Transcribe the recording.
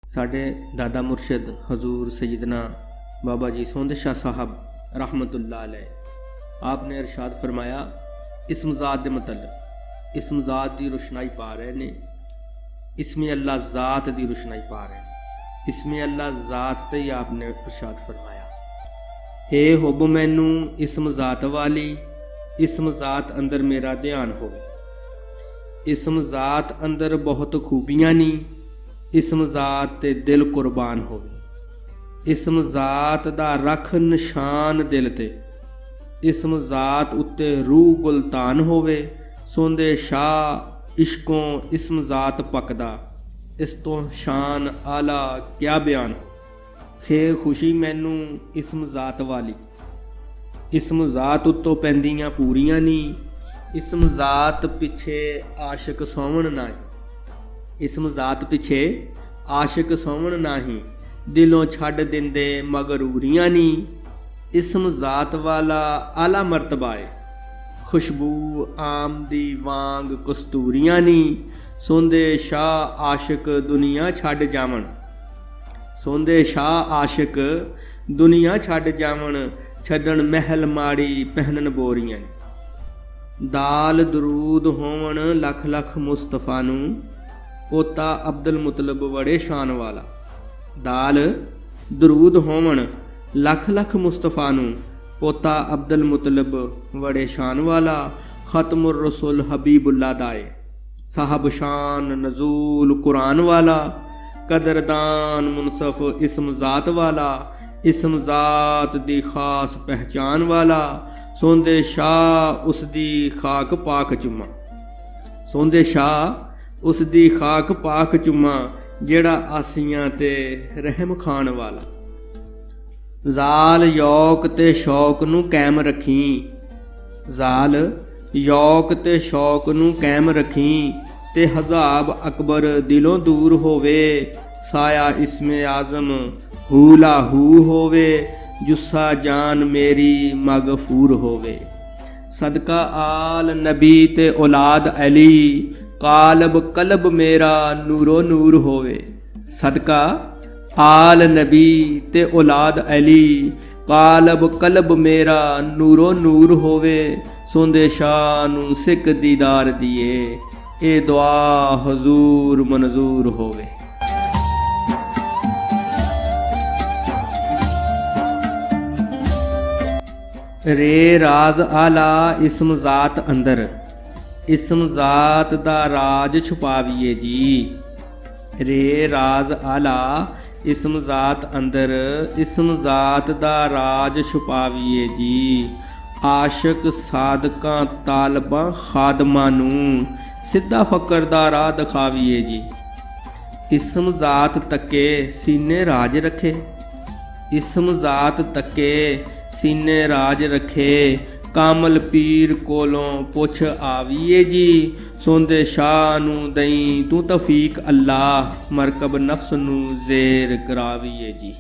साढ़े दादा मुर्शद हजूर सैयदना बाबा जी सोंद शाह साहब रहमतुल्लाह अलैह आपने इरशाद फरमाया, इसम ज़ात दे मतलब इसम ज़ात दी रोशनाई पा रहे ने, इसमें अल्लाह ज़ात दी रोशनाई पा रहे ने। इसमें अल्लाह ज़ात ते ही आपने इरशाद फरमाया, हे हुब मैनू इसम ज़ात वाली, इसम ज़ात अंदर मेरा ध्यान होवे। इसम ज़ात अंदर बहुत खूबियाँ नी, इसम ज़ात ते दिल कुर्बान होवे। इसम ज़ात दा रख निशान दिल ते, इसम ज़ात उत्ते रूह गुलतान होवे। सोंदे शाह इश्कों इसम ज़ात पकदा, इस तो शान आला क्या बयान। खे खुशी मैनू इसम ज़ात वाली, इसम ज़ात उत्तों पैंदियां पूरियां नी, इसम ज़ात पिछे आशिक सौवण ना। इसम ज़ात पिछे आशिक सौवण नाही, दिलों छड्ड दिंदे मगरूरियां नी। इसम ज़ात वाला आला मरतबा है, खुशबू आम दी वांग कस्तूरियां नी। सोंदे शाह आशिक दुनिया छड्ड जावण, सोंदे शाह आशिक दुनिया छड्ड जावण। छड्डण महल माड़ी पहनन बोरियां नी। दाल दरूद होवण लख लख मुस्तफा नू, पोता अब्दुल मुतलब बड़े शान वाला। दाल दरूद होवण लख लख मुस्तफा नू, पोता अब्दुल मुतलब बड़े शान वाला। खत्मुर रसूल हबीबुल्ला दाए, साहब शान नजूल कुरान वाला। कदरदान मुनसफ इसम ज़ात वाला, इसम ज़ात दी खास पहचान वाला। सोंदे शाह उस दी खाक पाक चुम्मा, सोंदे शाह उस दी खाक पाक चुम्मा। जेड़ा आसियां ते रहम खान वाला। ज़ाल यौक ते शौक नू कैम रखी, ज़ाल यौक ते शौक नू कैम रखी। ते हज़ाब अकबर दिलों दूर होवे, साया इसमें आज़म हूला हू होवे। जुस्सा जान मेरी मगफूर होवे। सदका आल नबी ते औलाद अली, कालब कलब मेरा नूरो नूर होवे। सदका आल नबी ते औलाद अली, कालब कलब मेरा नूरो नूर होवे। सोंदे शाह नू सिक दीदार दिए, ए दुआ हजूर मंजूर होवे। रे राज आला इसम ज़ात अंदर, इसम ज़ात दा राज छुपाविए जी। रे राज आला इसम ज़ात अंदर, इसम ज़ात दा राज छुपाविए जी। आशिक सादकां तालबां खादमां नू, सिद्धा फकर दा राह दिखाविए जी। इसम ज़ात तके सीने राज रखे, इसम ज़ात तके सीने राज रखे। कामल पीर कोलों पुछ आविए जी। सोंदे शाह नू दई तू तौफीक अल्लाह, मरकब नफ्स नू ज़ेर कराविए जी।